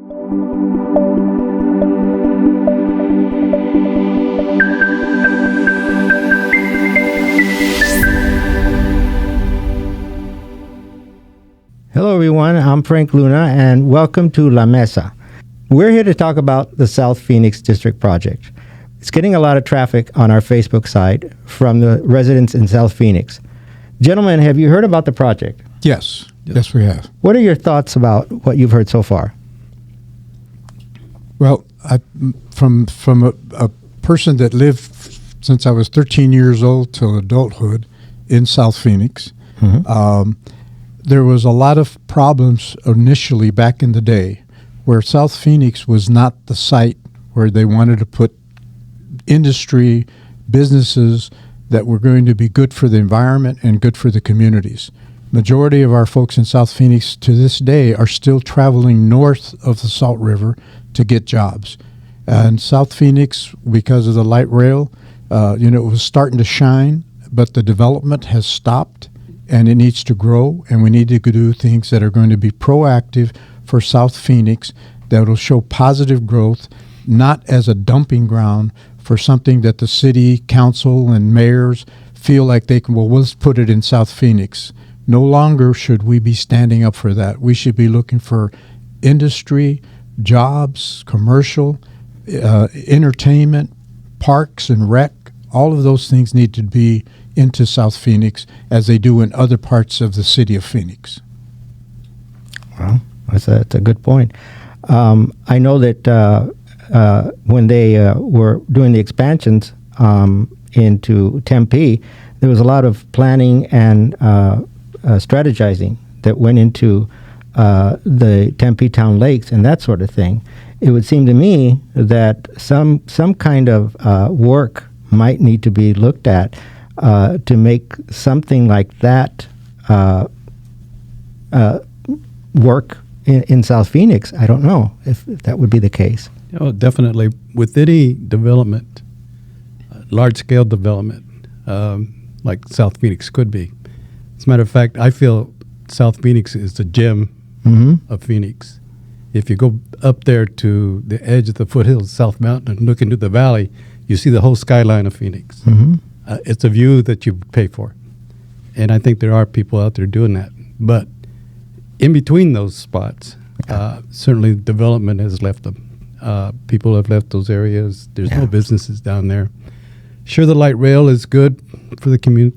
Hello, everyone. I'm Frank Luna, and welcome to La Mesa. We're here to talk about the South Phoenix District Project. It's getting a lot of traffic on our Facebook site from the residents in South Phoenix. Gentlemen, have you heard about the project? Yes, we have. What are your thoughts about what you've heard so far? Well, from a person that lived since I was 13 years old till adulthood in South Phoenix, there was a lot of problems initially back in the day where South Phoenix was not the site where they wanted to put industry, businesses that were going to be good for the environment and good for the communities. Majority of our folks in South Phoenix to this day are still traveling north of the Salt River to get jobs. And South Phoenix, because of the light rail, it was starting to shine, but the development has stopped. And it needs to grow, and we need to do things that are going to be proactive for South Phoenix that will show positive growth, not as a dumping ground for something that the city council and mayors feel like they can, well, let's put it in South Phoenix. No longer should we be standing up for that. We should be looking for industry, jobs, commercial, entertainment, parks and rec. All of those things need to be into South Phoenix as they do in other parts of the city of Phoenix. Well, that's a good point. I know that when they were doing the expansions into Tempe, there was a lot of planning and strategizing that went into the Tempe Town Lakes and that sort of thing. It would seem to me that some kind of work might need to be looked at to make something like that work in South Phoenix. I don't know if that would be the case. Oh, definitely. With any development, large-scale development, like South Phoenix could be. As a matter of fact, I feel South Phoenix is the gem of Phoenix. If you go up there to the edge of the foothills of South Mountain and look into the valley, you see the whole skyline of Phoenix. It's a view that you pay for. And I think there are people out there doing that. But in between those spots, certainly development has left them. People have left those areas. There's no businesses down there. Sure, the light rail is good for the commute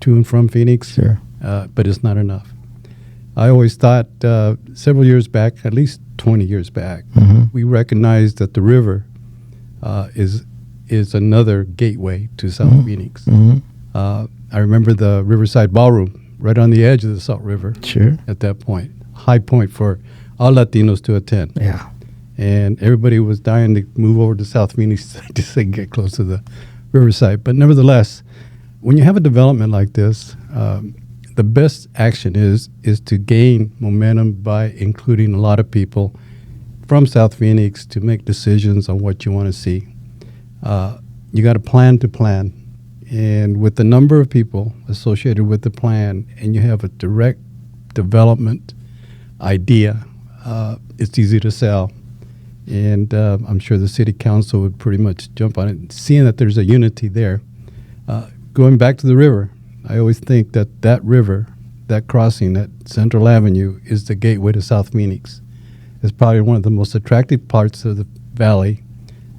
to and from Phoenix, but it's not enough. I always thought several years back, at least 20 years back, we recognized that the river is another gateway to South Phoenix. I remember the Riverside Ballroom right on the edge of the Salt River at that point. High point for all Latinos to attend. And everybody was dying to move over to South Phoenix just to get close to the Riverside. But nevertheless, when you have a development like this, the best action is to gain momentum by including a lot of people from South Phoenix to make decisions on what you want to see. You got to plan to plan. And with the number of people associated with the plan, and you have a direct development idea, it's easy to sell. And I'm sure the city council would pretty much jump on it, seeing that there's a unity there. Going back to the river, I always think that river, that crossing, that Central Avenue, is the gateway to South Phoenix. It's probably one of the most attractive parts of the valley,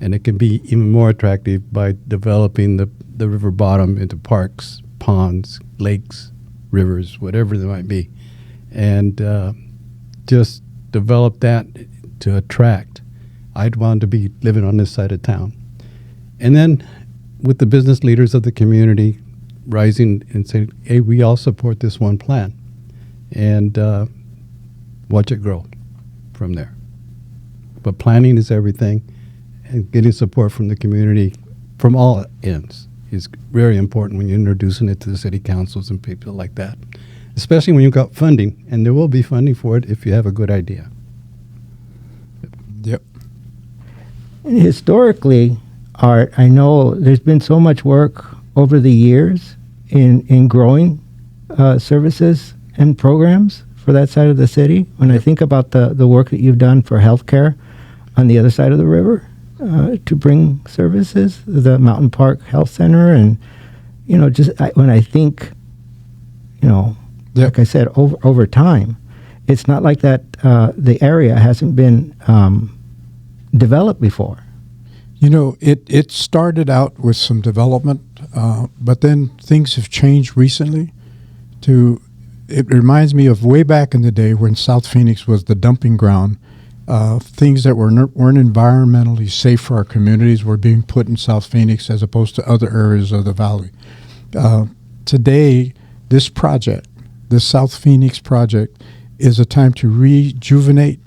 and it can be even more attractive by developing the river bottom into parks, ponds, lakes, rivers, whatever they might be, and just develop that to attract. I'd want to be living on this side of town. And then with the business leaders of the community rising and saying, hey, we all support this one plan, and watch it grow from there. But planning is everything, and getting support from the community from all ends is very important when you're introducing it to the city councils and people like that, especially when you've got funding, and there will be funding for it if you have a good idea. Yep. Historically, Art, I know there's been so much work over the years in growing services and programs for that side of the city. When I think about the work that you've done for healthcare on the other side of the river to bring services, the Mountain Park Health Center, and when I think, like I said, over time, it's not like that the area hasn't been developed before. It started out with some development, but then things have changed recently. It reminds me of way back in the day when South Phoenix was the dumping ground. Things that weren't environmentally safe for our communities were being put in South Phoenix as opposed to other areas of the valley. Today, this South Phoenix project, is a time to rejuvenate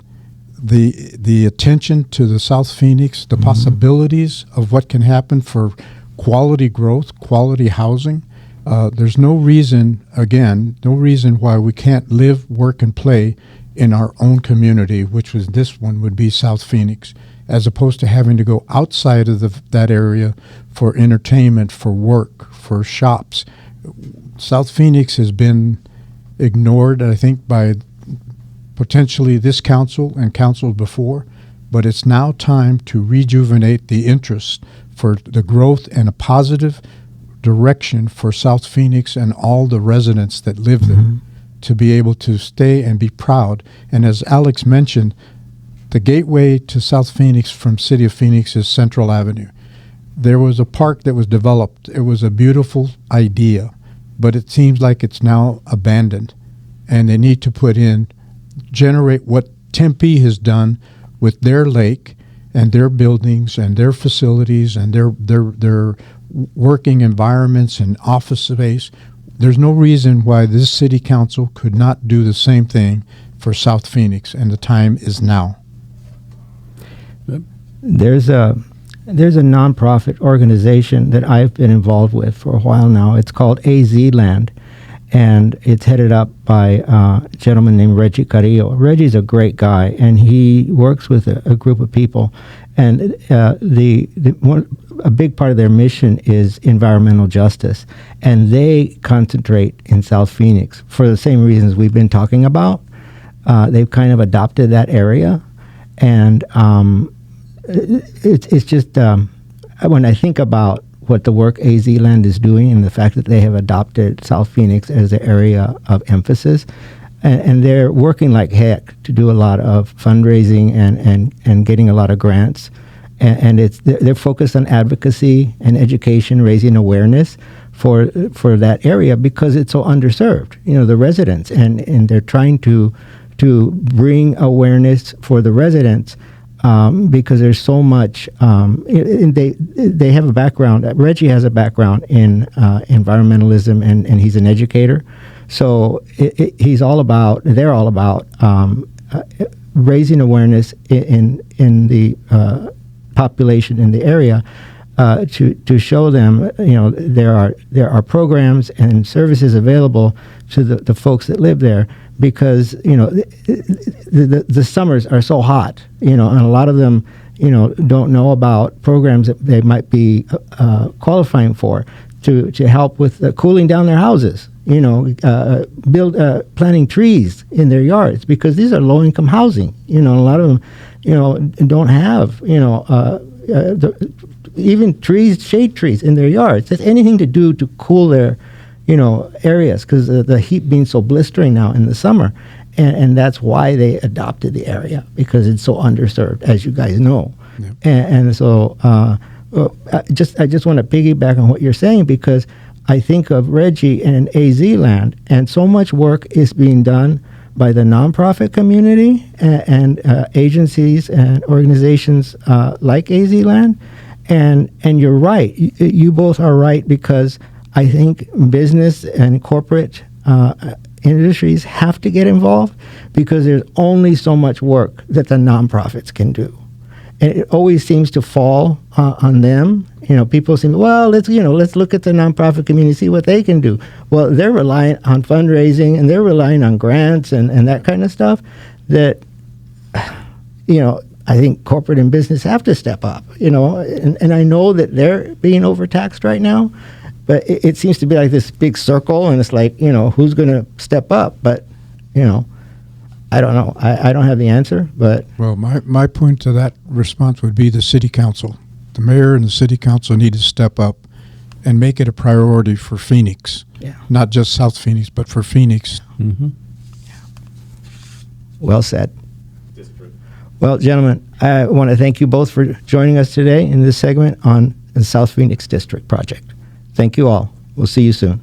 the attention to the South Phoenix, the possibilities of what can happen for quality growth, quality housing. There's no reason why we can't live, work, and play in our own community, this one would be South Phoenix, as opposed to having to go outside of that area for entertainment, for work, for shops. South Phoenix has been ignored, I think, by potentially this council and councils before, but it's now time to rejuvenate the interest for the growth and a positive direction for South Phoenix and all the residents that live there to be able to stay and be proud. And as Alex mentioned, the gateway to South Phoenix from City of Phoenix is Central Avenue. There was a park that was developed. It was a beautiful idea, but it seems like it's now abandoned, and they need to generate what Tempe has done with their lake and their buildings and their facilities and their working environments and office space. There's no reason why this city council could not do the same thing for South Phoenix, and the time is now. There's a nonprofit organization that I've been involved with for a while now. It's called AZ Land, and it's headed up by a gentleman named Reggie Carrillo. Reggie's a great guy, and he works with a group of people. And a big part of their mission is environmental justice, and they concentrate in South Phoenix for the same reasons we've been talking about. They've kind of adopted that area, and it's just when I think about what the work AZ Land is doing and the fact that they have adopted South Phoenix as an area of emphasis, and they're working like heck to do a lot of fundraising and getting a lot of grants, and they're focused on advocacy and education, raising awareness for that area because it's so underserved, the residents, and they're trying to bring awareness for the residents because there's so much. They have a background. Reggie has a background in environmentalism, and he's an educator. So they're all about raising awareness in the population in the area to show them, there are programs and services available to the folks that live there, because the summers are so hot, and a lot of them don't know about programs that they might be qualifying for to help with cooling down their houses. Planting trees in their yards, because these are low-income housing. A lot of them, don't have, even shade trees in their yards. That's anything to do to cool their, areas, because the heat being so blistering now in the summer. And that's why they adopted the area, because it's so underserved, as you guys know. Yeah. And so I just want to piggyback on what you're saying, because I think of Reggie and AZ Land, and so much work is being done by the nonprofit community and agencies and organizations like AZ Land. And you're right. You both are right, because I think business and corporate industries have to get involved, because there's only so much work that the nonprofits can do. And it always seems to fall on them. People seem, let's look at the nonprofit community, see what they can do. Well, they're relying on fundraising, and they're relying on grants and that kind of stuff that, I think corporate and business have to step up, and I know that they're being overtaxed right now, but it seems to be like this big circle, and it's like, who's going to step up? But, I don't know. I don't have the answer, but Well, my point to that response would be the city council. The mayor and the city council need to step up and make it a priority for Phoenix. Yeah. Not just South Phoenix, but for Phoenix. Mm-hmm. well said. Well, gentlemen, I want to thank you both for joining us today in this segment on the South Phoenix District project. Thank you all. We'll see you soon.